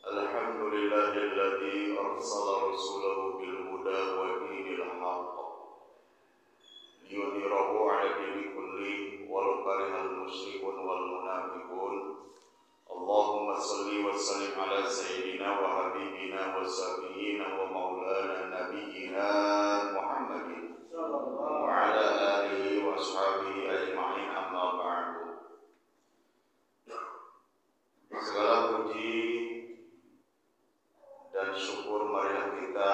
Alhamdulillahilladzi arsala rasulahu bil huda wa dinil haqq liyudhhirahu 'ala dini kulli walau karihal musyrikun wal munafiqun. Allahumma shalli wa sallim ala sayyidina wa habibina wa syafi'ina wa maulana nabiyyina Muhammadin wa ala alihi wa ashabihi ajma'in, amma ba'du. Segala puji dan syukur marilah kita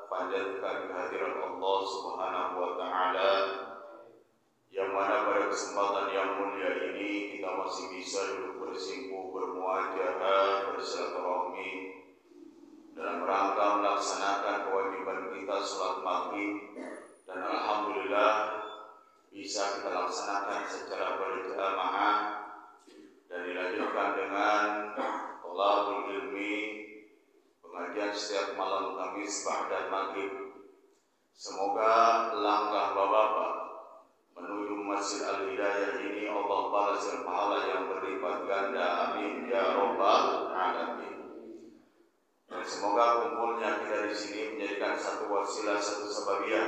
panjatkan kehadirat Allah Subhanahu wa taala, yang mana pada kesempatan yang mulia ini kita masih bisa duduk bersimpuh, bermuajahah, bersilaturahmi dalam rangka melaksanakan kewajiban kita salat maghrib, dan alhamdulillah bisa kita laksanakan secara berjamaah dan dilanjutkan dengan thalabul ilmi, pengajian setiap malam Kamis ba'da maghrib. Semoga langkah Bapak menuju Masjid Al-Hidayah ini Allah balas dengan pahala yang berlipat ganda, amin ya rabbal alamin. Dan semoga kumpulnya kita di sini menjadikan satu wasilah, satu sababiah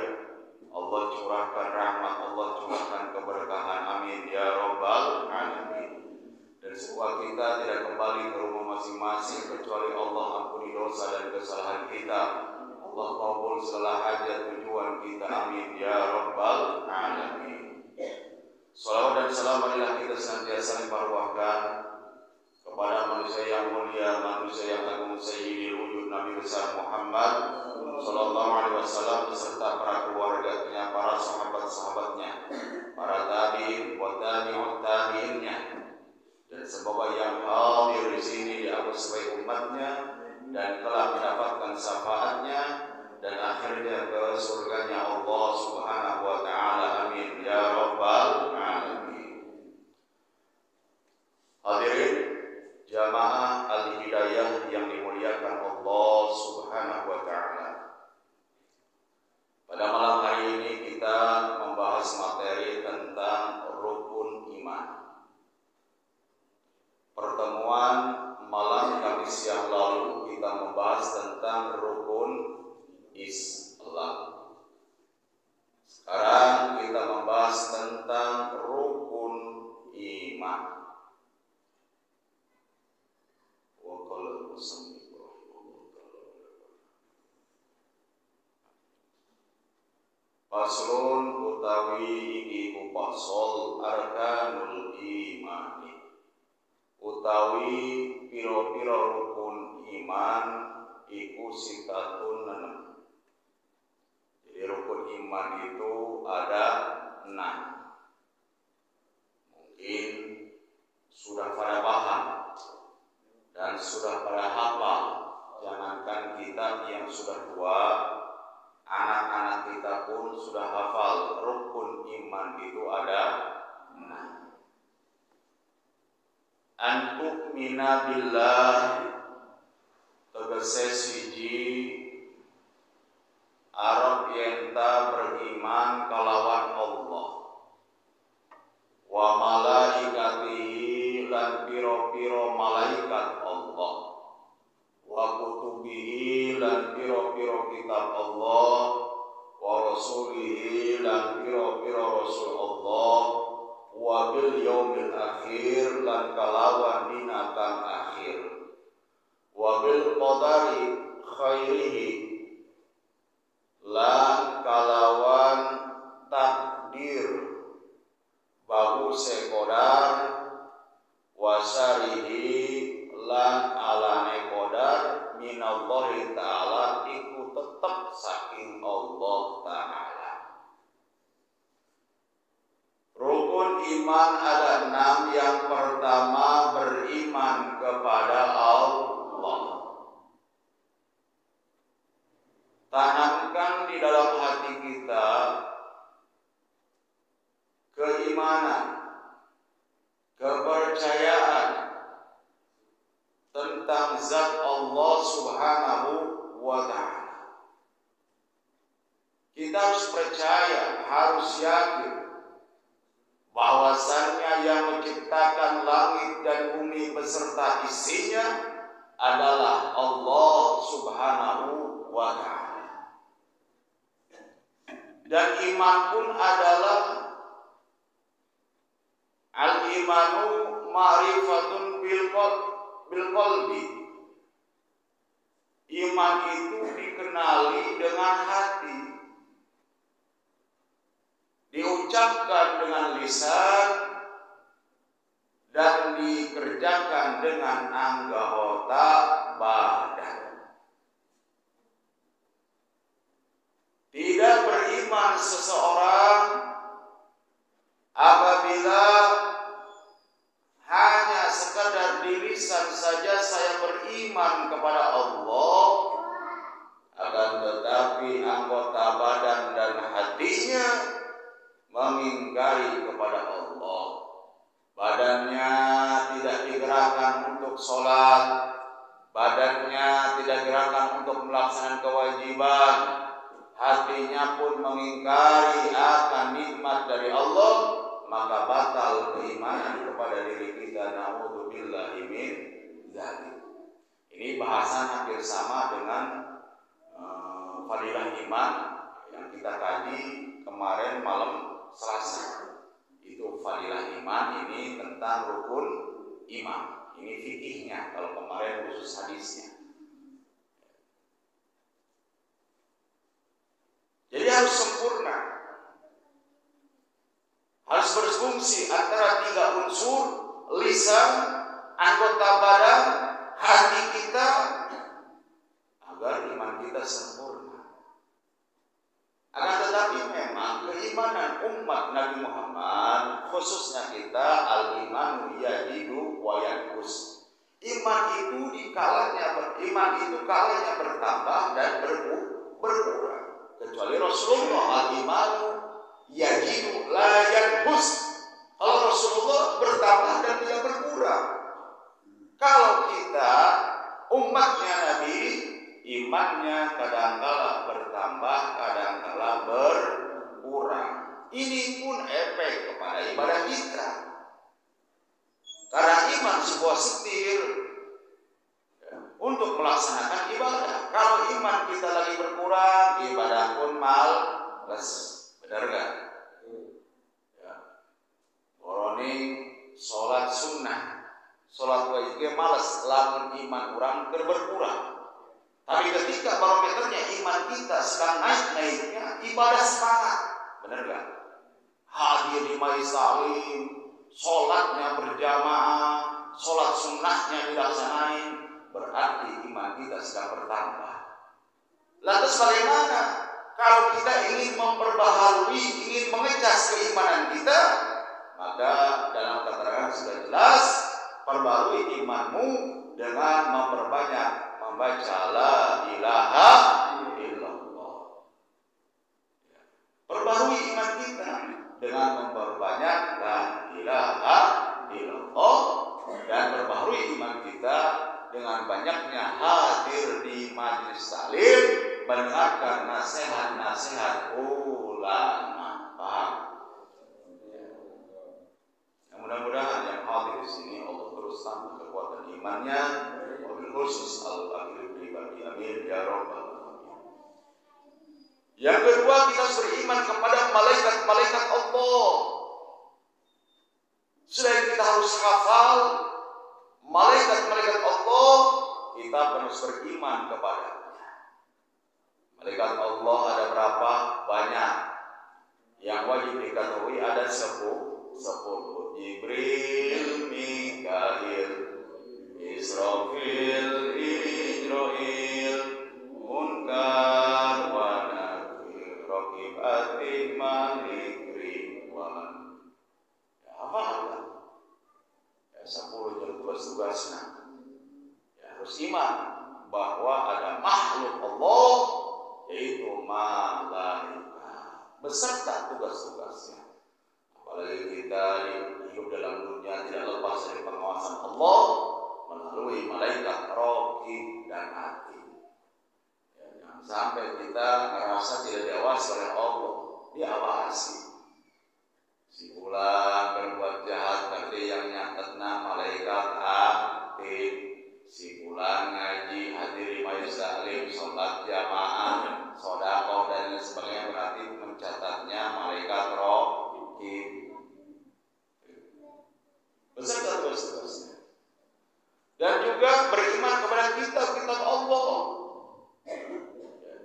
Allah curahkan rahmat, Allah curahkan keberkahan, amin ya rabbal alamin. Dan semoga kita tidak kembali ke rumah masing-masing kecuali Allah ampuni dosa dan kesalahan kita, Allah kabul segala hajat tujuan kita, amin ya rabbal alamin. Salawat dan salam marilah kita senantiasa limpahkan kepada manusia yang mulia, manusia yang agung, sayyidil wujud Nabi besar Muhammad sallallahu alaihi wasallam beserta para keluarganya, para sahabat-sahabatnya, para tabi'in wa tabi'ut tabi'innya, dan semoga yang hadir di sini dianggap sebagai umatnya dan telah mendapatkan syafaatnya dan akhirnya ke surganya Allah Subhanahu wa taala, amin ya rabbal alamin. Hadirin jamaah Al-Hidayah yang dimuliakan Allah Subhanahu wa taala, pada malam hari ini kita membahas materi tentang rukun iman. Pertemuan malam Kamis yang lalu kita membahas tentang rukun Islam. Sekarang kita membahas tentang rukun iman. Faslun utawi iki kupasol arkanul imani, utawi piro-piro rukun iman iku sitatun nenem. Jadi rukun iman itu ada 6. Mungkin sudah pada paham dan sudah pada hafal. Jangankan kita yang sudah tua, anak-anak kita pun sudah hafal rukun iman itu ada 6. Antuk mina billah tegese siji arep yenta beriman kalawan Allah, wa malaikatihi lan piro-piro malaikat Allah, wa kutubihi lan piro-piro kitab Allah, wa rasulihi lan piro-piro rasul Allah, wa bil yaumil akhir lan kalawan dina kang akhir, wa bil qadari khairihi lan kalawan takdir baguse qadar, wa syarihi lan alane qadar minallahi ta'ala iku tetep saking Allah ta'ala. Rukun iman ada 6. Yang pertama beriman kepada Allah. Tanamkan di dalam hati kita keimanan, kepercayaan tentang zat Allah Subhanahu wa ta'ala. Kita harus percaya, harus yakin bahwasannya yang menciptakan langit dan bumi beserta isinya adalah Allah Subhanahu wa ta'ala. Dan iman pun adalah al-imanu ma'rifatun bil qalbi. Iman itu dikenali dengan hati, diucapkan dengan lisan, dan dikerjakan dengan anggota badan. Tidak beriman seseorang apabila hanya sekadar di lisan saja saya beriman kepada Allah, akan tetapi anggota badan dan hatinya mengingkari kepada Allah. Badannya tidak digerakkan untuk sholat, badannya tidak digerakkan untuk melaksanakan kewajiban, hatinya pun mengingkari akan nikmat dari Allah, maka batal keimanan kepada diri kita. Na'udzubillahi min dzalik. Ini bahasan hampir sama dengan fadilah iman yang kita kaji kemarin malam Selasa. Itu fadilah iman, ini tentang rukun iman. Ini fikihnya, kalau kemarin khusus hadisnya. Jadi harus sempurna, harus berfungsi antara tiga unsur: lisan, anggota badan, hati kita, agar iman kita sempurna. Akan tetapi memang keimanan umat Nabi Muhammad, khususnya kita, al-imanu yazidu wa yanqus. Iman itu kalanya bertambah dan berkurang. Kecuali Rasulullah, al-imanu yazidu la yanqus. Kalau Rasulullah bertambah dan tidak berkurang. Kalau kita umatnya Nabi, imannya kadang-kala bertambah, kadang-kala berkurang. Ini pun efek kepada ibadah kita. Karena iman sebuah setir untuk melaksanakan ibadah. Kalau iman kita lagi berkurang, ibadah pun males. Benar gak? Ya. Boroni sholat sunnah, sholat wajib males, lamun iman orang berkurang. Tapi ketika barometernya iman kita sedang naik-naiknya, ibadah semangat. Benar gak? Hadir di majelis taklim, sholatnya berjamaah, sholat sunnahnya dilaksanain, berarti iman kita sedang bertambah. Lantas bagaimana kalau kita ingin memperbaharui, ingin mengecas keimanan kita? Maka dalam keterangan sudah jelas, perbarui imanmu dengan memperbanyak membaca la ilaha illallah. Perbarui iman kita dengan memperbanyak la ilaha illallah, dan perbarui iman kita dengan banyaknya hadir di majelis taklim, mendengarkan nasihat-nasihat ulama. Paham? Mudah-mudahan yang hadir di sini Allah terus tambah kekuatan imannya, wabil khusus al-akhir pribadi. Amin ya rabbal alamin. Yang kedua, kita harus beriman kepada malaikat-malaikat Allah. Selain kita harus hafal malaikat-malaikat Allah, kita harus beriman kepadanya. Malaikat Allah ada berapa? Banyak. Yang wajib diketahui ada 10. Jibril, Mikail, Israfil, Ijrail, Munkar wa Nakir, Raqib Atid, Malik, Ridwan. Ya, apa? Ya, 10 jam tugas-tugasnya. Ya, harus iman bahwa ada makhluk Allah, yaitu malaikat, beserta tugas-tugasnya. Apalagi kita hidup dalam dunia tidak lepas dari pengawasan Allah melalui malaikat Raqib dan Atid. Ya, jangan sampai kita merasa tidak diawasi oleh Allah, diawasi. Si fulan berbuat jahat, berarti yang nyatetna malaikat Atid. Si fulan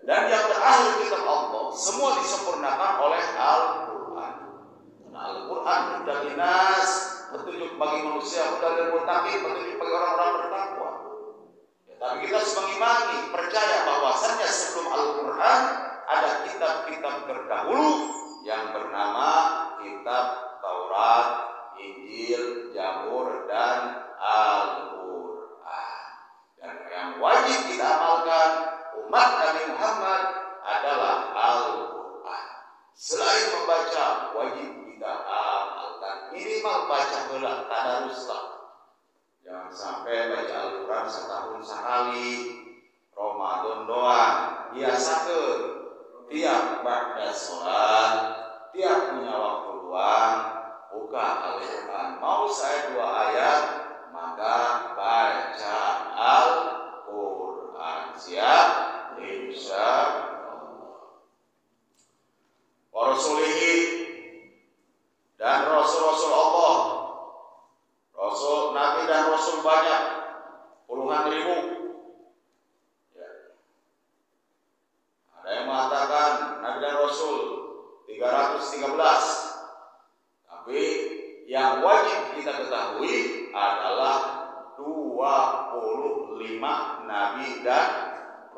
Dan yang terakhir kitab Allah semua disempurnakan oleh Al-Quran. Karena Al-Quran hudan linnas, petunjuk bagi manusia, hudan lil muttaqin, petunjuk bagi orang-orang bertakwa. Tapi kita harus mengimani, percaya bahwasannya sebelum Al-Quran ada kitab-kitab terdahulu yang bernama kitab Taurat, Injil, Zabur, dan Al-Quran. Dan yang wajib kita amalkan umat Nabi Muhammad adalah Al-Quran. Selain membaca, wajib kita amalkan. Minimal baca heula, tadaruslah. Jangan sampai baca Al-Quran setahun sekali, Ramadan doang. Biasakeun tiap ba'da sholat, tiap punya waktu luang, buka Al-Quran. Mau saya 2 ayat, maka baca Al-Quran. Siap? Insya Allah. Wa rasulihi, dan Rasul-Rasul Allah, Rasul Nabi dan Rasul banyak, puluhan ribu. Ya. Ada yang mengatakan Nabi dan Rasul 313. Tapi yang wajib kita ketahui adalah 25 Nabi dan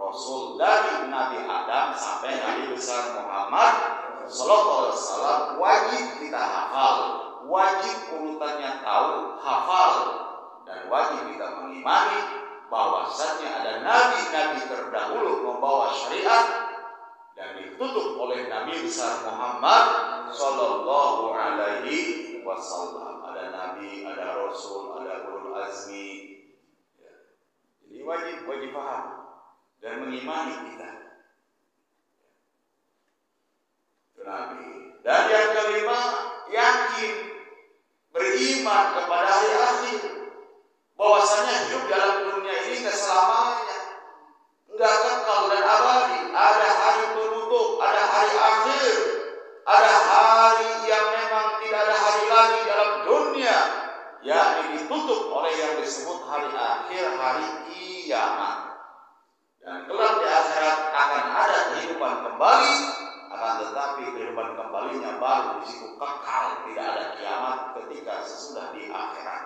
Rasul, dari Nabi Adam sampai Nabi besar Muhammad Sallallahu Alaihi Wasallam. Wajib kita hafal, wajib urutannya tahu, hafal, dan wajib kita mengimani bahwasannya ada nabi-nabi terdahulu membawa syariat dan ditutup oleh Nabi besar Muhammad Sallallahu Alaihi Wasallam. Ada nabi, ada rasul, ada ulul azmi. Jadi wajib paham dan mengimani kita itu Nabi. Dan yang kelima, yakin, beriman kepada hari akhir, bahwasanya hidup dalam dunia ini keselamatannya enggak kekal dan abadi. Ada hari penutup, ada hari akhir, ada hari yang memang tidak ada hari lagi dalam dunia, yakni ditutup oleh yang disebut hari akhir, hari kiamat. Dan kelak di akhirat akan ada kehidupan kembali, akan tetapi kehidupan kembalinya baru di situ kekal, tidak ada kiamat ketika sesudah di akhirat.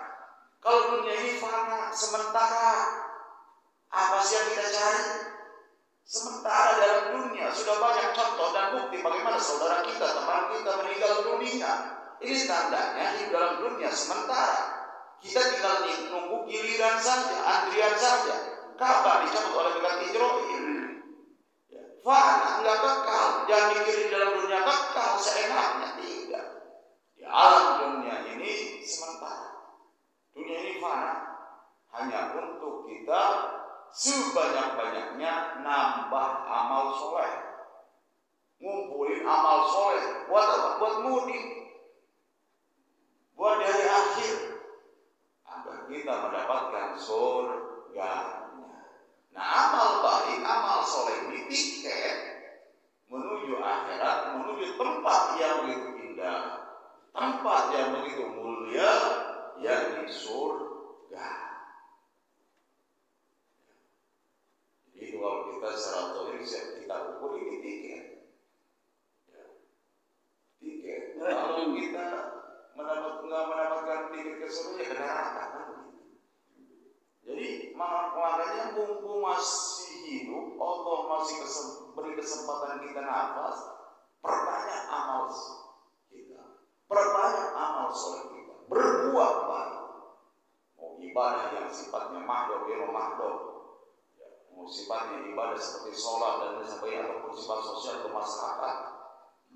Kalau dunia ini fana, sementara, apa sih yang kita cari? Sementara dalam dunia sudah banyak contoh dan bukti bagaimana saudara kita, teman kita meninggal dunia. Ini tandanya hidup dalam dunia sementara. Kita tinggal nunggu giliran saja, antrian saja. Kapan dicabut oleh malaikat Israil? Fana, enggak kekal. Jangan mikirin dalam dunia kekal seenaknya, tidak. Di alam dunia ini sementara. Dunia ini fana, hanya untuk kita sebanyak-banyaknya nambah amal soleh, ngumpulin amal soleh. Buat apa? Buat mudik, buat dari akhir, agar kita mendapatkan surga. Nah, amal baik, amal soleh ini tiket menuju akhirat, menuju tempat yang begitu indah, tempat yang begitu mulia, yakni surga. Jadi kalau kita secara teori kita ukur ini tiket. Tiket. Kalau kita nggak mendapatkan tiket ke surga, ya ke neraka kan? Jadi makanya mumpung masih hidup, Allah masih beri kesempatan kita nafas, perbanyak amal kita, perbanyak amal soleh kita, berbuat baik. Mau ibadah yang sifatnya mahdoh, mau sifatnya ibadah seperti sholat dan sebagainya, ataupun sifat sosial ke masyarakat,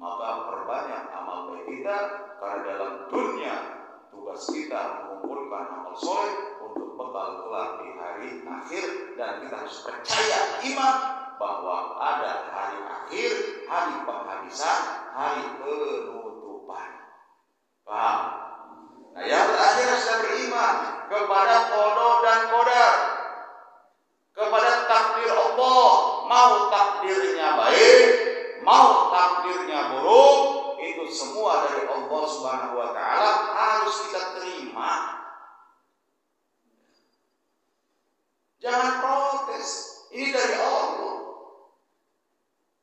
maka perbanyak amal baik kita, karena dalam dunia tugas kita mengumpulkan amal soleh untuk bekal kelak di hari akhir. Dan kita harus percaya, iman bahwa ada hari akhir, hari penghabisan, hari penutupan. Paham? Nah, yang terakhir harus beriman kepada qada dan qadar, kepada takdir Allah. Mau takdirnya baik, mau takdirnya buruk, itu semua dari Allah Subhanahu wa Ta'ala, harus kita terima. Jangan protes, ini dari Allah.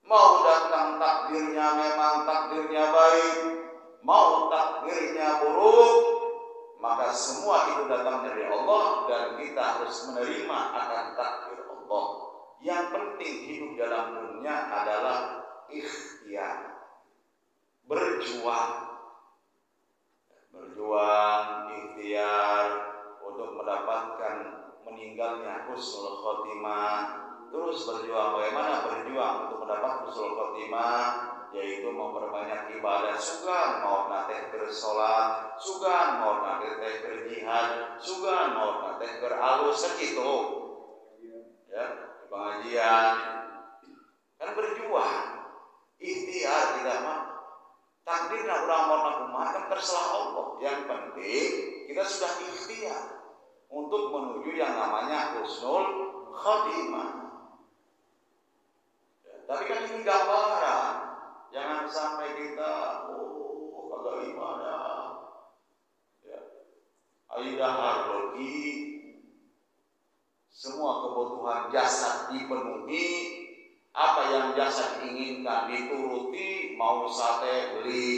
Mau datang takdirnya memang takdirnya baik, mau takdirnya buruk, maka semua itu datang dari Allah dan kita harus menerima akan takdir Allah. Yang penting hidup dalam dunia adalah ikhtiar, berjuang, ikhtiar untuk mendapatkan meninggalnya husnul khotimah. Terus berjuang, bagaimana berjuang untuk mendapat husnul khotimah, yaitu memperbanyak ibadah. Sugan mau nateh bersolat, sugan mau nateh berjihad, sugan mau nateh beralus segitu ya, pengajian kan berjuang, ikhtiar. Tidak mah takdirnya udah mau nakumah kan terserah Allah. Yang penting kita sudah ikhtiar untuk menuju yang namanya husnul khotimah. Tapi kan ini gambaran, jangan sampai kita kagak ibadah, ya, aidah harlogi, semua kebutuhan jasad dipenuhi, apa yang jasad inginkan dituruti, mau sate beli,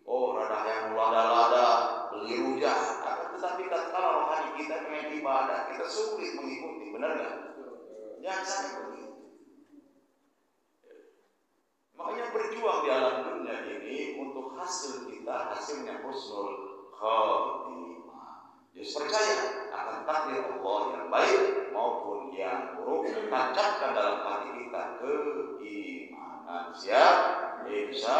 rada yang lada-lada beli rujak. Tetapi kalau rohani kita pengen ibadah, kita sulit mengikuti, benar nggak? Jangan sampai begitu. Makanya berjuang di alam dunia ini untuk hasil kita, hasilnya husnul khotimah. Jadi percaya akan takdir Allah yang baik maupun yang buruk. Tancapkan dalam hati kita keimanan. Siap? Insya